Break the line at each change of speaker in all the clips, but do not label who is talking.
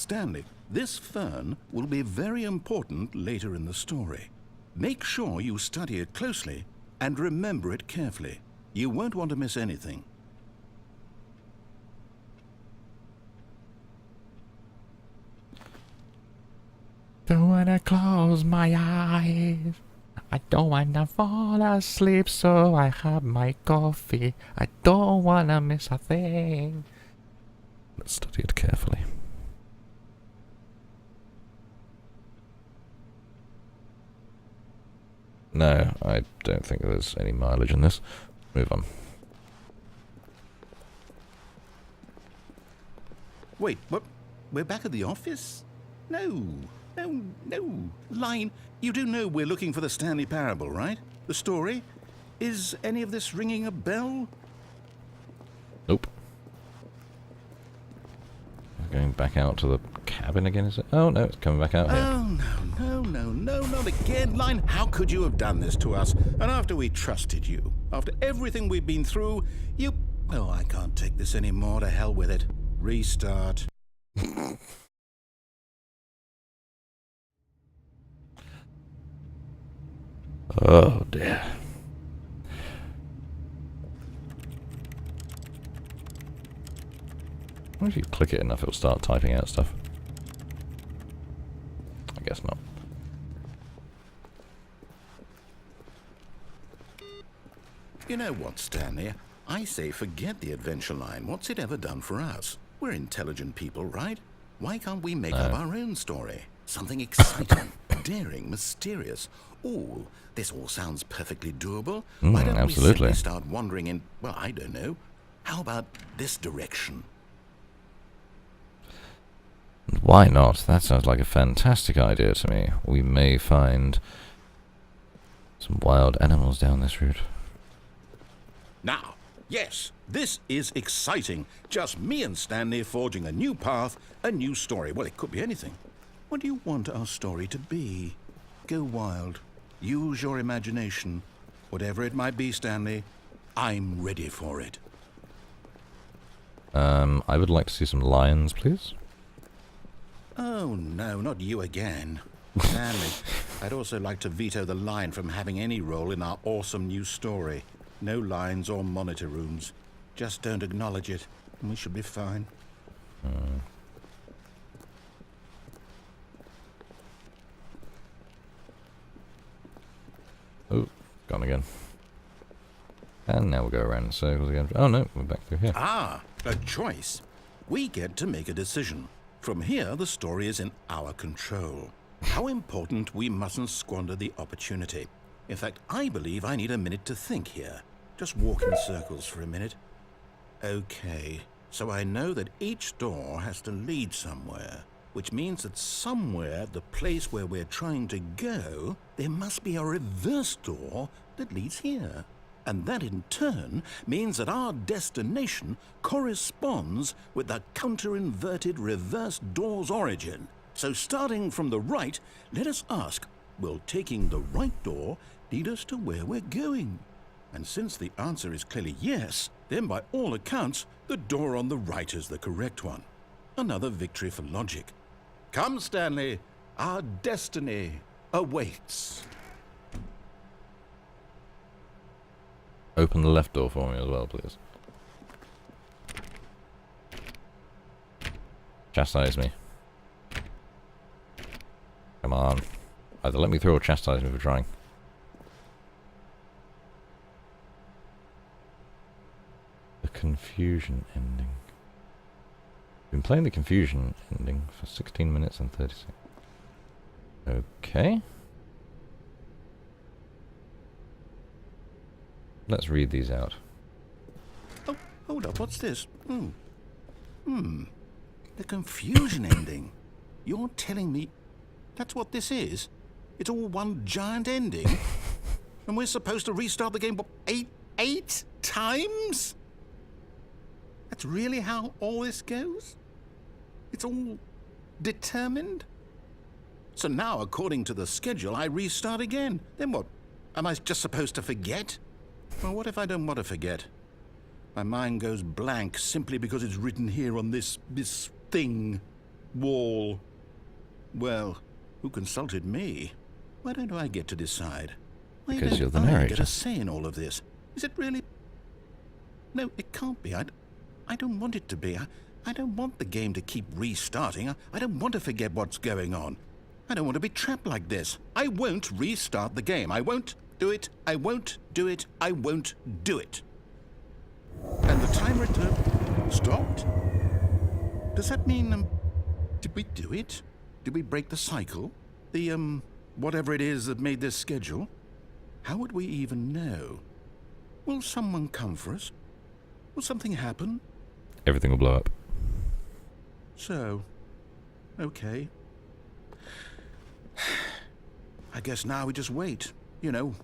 Stanley, this fern will be very important later in the story. Make sure you study it closely and remember it carefully. You won't want to miss anything.
Don't wanna close my eyes. I don't wanna fall asleep, so I have my coffee. I don't wanna miss a thing. Let's study it carefully. No, I don't think there's any mileage in this. Move on.
Wait, what? We're back at the office? No. Line, you do know we're looking for the Stanley Parable, right? The story? Is any of this ringing a bell?
Nope. Going back out to the cabin again, is it? Oh, no, it's coming back out here.
Oh, no, not again. Line, how could you have done this to us? And after we trusted you, after everything we've been through, you... Oh, I can't take this anymore. To hell with it. Restart.
Oh, dear. What if you click it enough, it'll start typing out stuff? I guess not.
You know what, Stanley? I say forget the adventure line. What's it ever done for us? We're intelligent people, right? Why can't we make up our own story? Something exciting, daring, mysterious. Oh, this all sounds perfectly doable. Why don't we simply start wandering in, well, I don't know. How about this direction?
Why not? That sounds like a fantastic idea to me. We may find some wild animals down this route.
Now, yes, this is exciting. Just me and Stanley forging a new path, a new story. Well, it could be anything. What do you want our story to be? Go wild. Use your imagination. Whatever it might be, Stanley, I'm ready for it.
I would like to see some lions, please.
Oh, no, not you again. Stanley, I'd also like to veto the lion from having any role in our awesome new story. No lines or monitor rooms. Just don't acknowledge it, and we should be fine.
Oh, gone again. And now we'll go around in circles again. Oh no, we're back through here.
Ah, a choice. We get to make a decision. From here, the story is in our control. How important we mustn't squander the opportunity. In fact, I believe I need a minute to think here. Just walk in circles for a minute. Okay, so I know that each door has to lead somewhere, which means that somewhere, the place where we're trying to go, there must be a reverse door that leads here. And that in turn means that our destination corresponds with the counter-inverted reverse door's origin. So starting from the right, let us ask, will taking the right door lead us to where we're going? And since the answer is clearly yes, then by all accounts, the door on the right is the correct one. Another victory for logic. Come, Stanley, our destiny awaits.
Open the left door for me as well, please. Chastise me. Come on. Either let me through or chastise me for trying. The confusion ending. Been playing the confusion ending for 16 minutes and 30 seconds. Okay. Let's read these out.
Oh, hold up, what's this? The confusion ending. You're telling me that's what this is? It's all one giant ending? And we're supposed to restart the game, what, eight times? That's really how all this goes? It's all determined? So now, according to the schedule, I restart again. Then what? Am I just supposed to forget? Well, what if I don't want to forget? My mind goes blank simply because it's written here on this thing. wall. Well, who consulted me? Why don't I get to decide? Why
Because
don't
you're the
I
narrator.
get a say in all of this? Is it really? No, it can't be. I don't want it to be. I don't want the game to keep restarting. I don't want to forget what's going on. I don't want to be trapped like this. I won't restart the game. I won't do it. I won't do it. I won't do it. And the timer stopped? Does that mean, did we do it? Did we break the cycle? The, whatever it is that made this schedule? How would we even know? Will someone come for us? Will something happen?
Everything will blow up.
So, okay. I guess now we just wait. You know,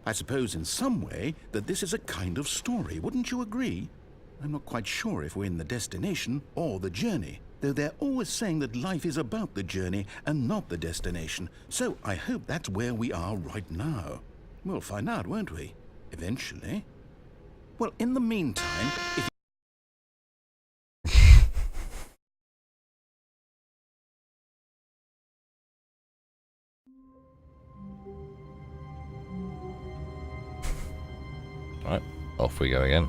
I suppose in some way that this is a kind of story, wouldn't you agree? I'm not quite sure if we're in the destination or the journey, though they're always saying that life is about the journey and not the destination. So I hope that's where we are right now. We'll find out, won't we? Eventually. Well, in the meantime, if
Right, off we go again.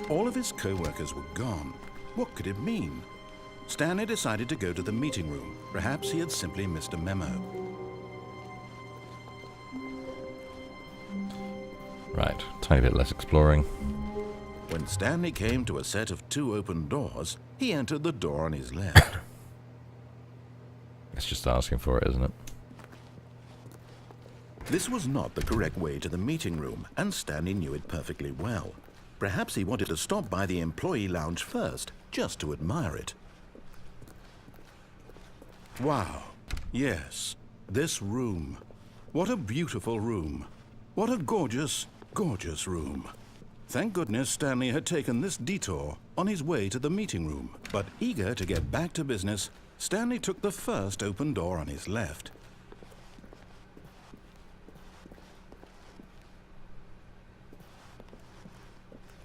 all of his co-workers were gone, what could it mean? Stanley decided to go to the meeting room. Perhaps he had simply missed a memo.
Right, tiny bit less exploring.
When Stanley came to a set of 2 open doors, he entered the door on his left.
It's just asking for it, isn't it?
This was not the correct way to the meeting room, and Stanley knew it perfectly well. Perhaps he wanted to stop by the employee lounge first, just to admire it. Wow. Yes, this room. What a beautiful room. What a gorgeous, gorgeous room. Thank goodness Stanley had taken this detour on his way to the meeting room. But eager to get back to business, Stanley took the first open door on his left.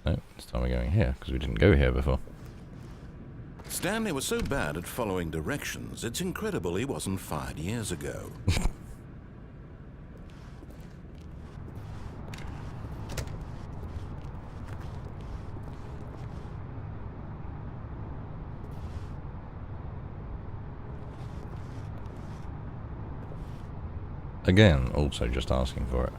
No, this time we're going here, because we didn't go here before.
Stanley was so bad at following directions, it's incredible he wasn't fired years ago.
Again, also just asking for it.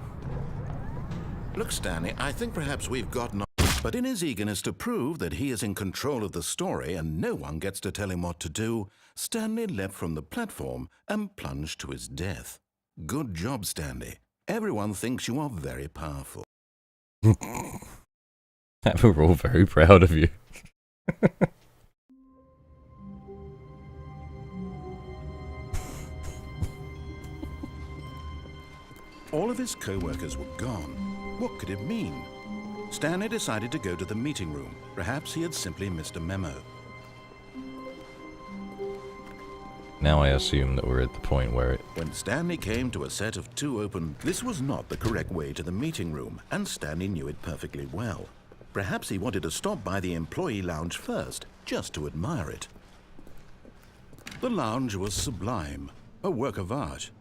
Look, Stanley, I think perhaps we've gotten... But in his eagerness to prove that he is in control of the story and no one gets to tell him what to do, Stanley leapt from the platform and plunged to his death. Good job, Stanley. Everyone thinks you are very powerful.
We're all very proud of you.
All of his co-workers were gone. What could it mean? Stanley decided to go to the meeting room. Perhaps he had simply missed a memo.
Now I assume that we're at the point where it...
When Stanley came to a set of 2 open... This was not the correct way to the meeting room, and Stanley knew it perfectly well. Perhaps he wanted to stop by the employee lounge first, just to admire it. The lounge was sublime, a work of art.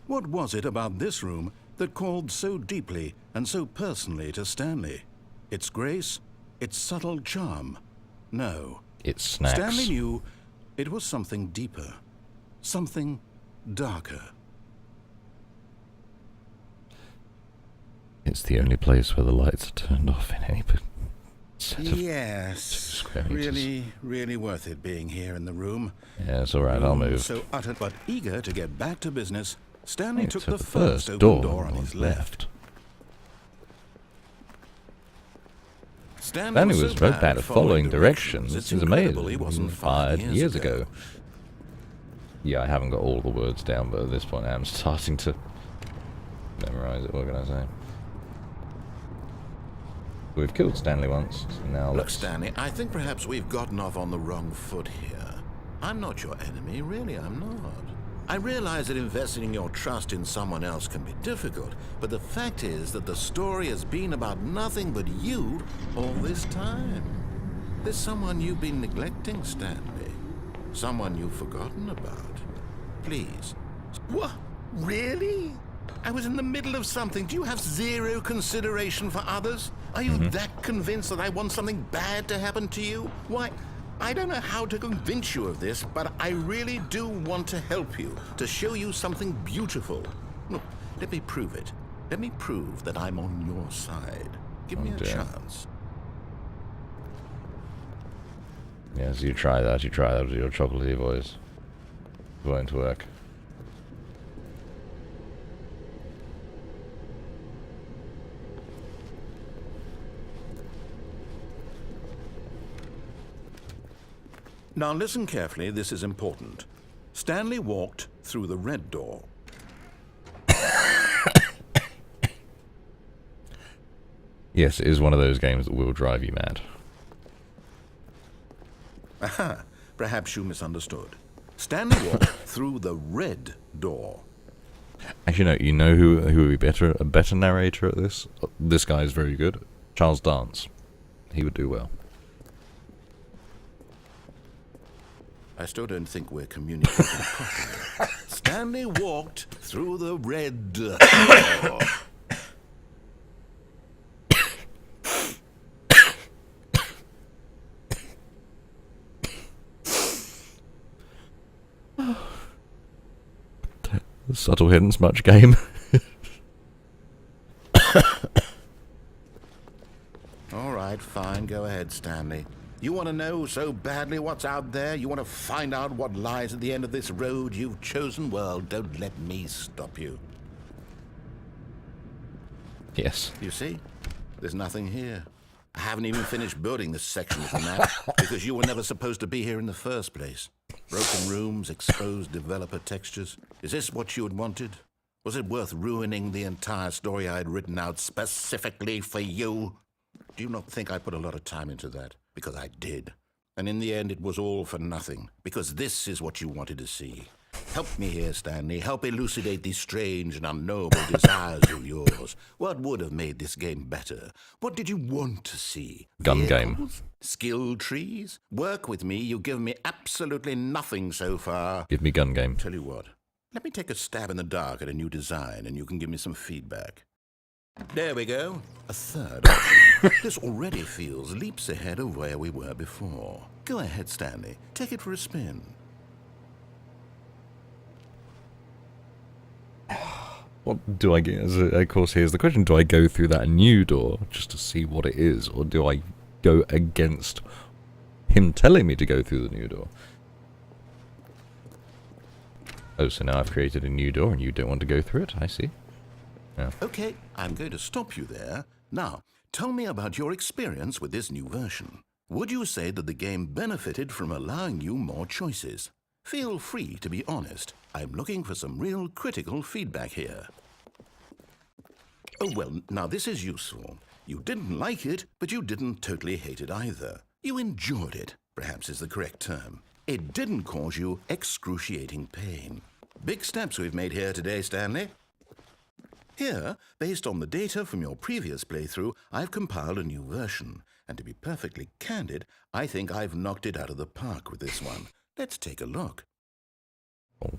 What was it about this room that called so deeply and so personally to Stanley? Its grace? Its subtle charm? No.
It's snacks.
Stanley knew it was something deeper. Something darker.
It's the only place where the lights are turned off in any set of
Yes.
2 square meters.
Really, really worth it being here in the room.
Yeah, it's alright, I'll move.
So utter, but eager to get back to business, Stanley took the
the
first open door on his left.
Stanley was so bad at following directions.
It's
It's
incredible he
amazing.
wasn't
Fired
fired
years ago. Yeah, I haven't got all the words down, but at this point I'm starting to memorize it. What can I say? We've killed Stanley once, so now
Look,
let's...
Stanley, I think perhaps we've gotten off on the wrong foot here. I'm not your enemy, really, I'm not. I realize that investing your trust in someone else can be difficult, but the fact is that the story has been about nothing but you all this time. There's someone you've been neglecting, Stanley. Someone you've forgotten about. Please. What? Really? I was in the middle of something. Do you have zero consideration for others? Are you that convinced that I want something bad to happen to you? Why, I don't know how to convince you of this, but I really do want to help you, to show you something beautiful. Look, let me prove it. Let me prove that I'm on your side. Give me a chance.
Yes, you try that with your chocolatey voice. It won't work.
Now listen carefully, this is important. Stanley walked through the red door.
Yes, it is one of those games that will drive you mad.
Aha, perhaps you misunderstood. Stanley walked through the red door.
Actually, no, you know who would be a better narrator at this? This guy is very good. Charles Dance. He would do well.
I still don't think we're communicating properly. Stanley walked through the red door.
Subtle hints, much game.
All right, fine. Go ahead, Stanley. You want to know so badly what's out there? You want to find out what lies at the end of this road you've chosen? Well, don't let me stop you.
Yes.
You see? There's nothing here. I haven't even finished building this section of the map because you were never supposed to be here in the first place. Broken rooms, exposed developer textures. Is this what you had wanted? Was it worth ruining the entire story I had written out specifically for you? Do you not think I put a lot of time into that? Because I did. And in the end, it was all for nothing. Because this is what you wanted to see. Help me here, Stanley. Help elucidate these strange and unknowable desires of yours. What would have made this game better? What did you want to see?
Gun
Vehicles?
game.
Skill trees? Work with me. You've given me absolutely nothing so far.
Give me gun game.
Tell you what. Let me take a stab in the dark at a new design, and you can give me some feedback. There we go. A third option. This already feels leaps ahead of where we were before. Go ahead, Stanley. Take it for a spin.
What do I get? Of course, here's the question. Do I go through that new door just to see what it is? Or do I go against him telling me to go through the new door? Oh, so now I've created a new door and you don't want to go through it? I see. Yeah.
Okay, I'm going to stop you there. Now, tell me about your experience with this new version. Would you say that the game benefited from allowing you more choices? Feel free to be honest. I'm looking for some real critical feedback here. Oh, well, now this is useful. You didn't like it, but you didn't totally hate it either. You enjoyed it, perhaps is the correct term. It didn't cause you excruciating pain. Big steps we've made here today, Stanley. Here, based on the data from your previous playthrough, I've compiled a new version. And to be perfectly candid, I think I've knocked it out of the park with this one. Let's take a look.
Oh.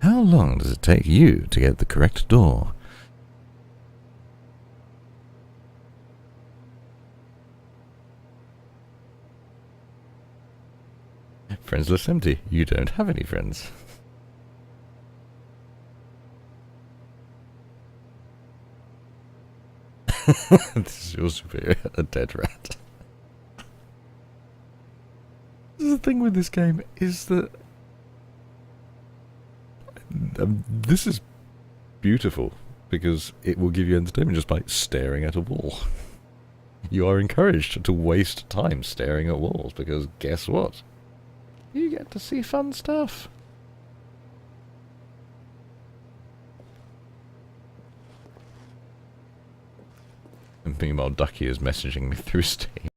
How long does it take you to get the correct door? Friends list empty. You don't have any friends. This is your superior, a dead rat. The thing with this game is that this is beautiful because it will give you entertainment just by staring at a wall. You are encouraged to waste time staring at walls because guess what? You get to see fun stuff. And meanwhile, Ducky is messaging me through Steam.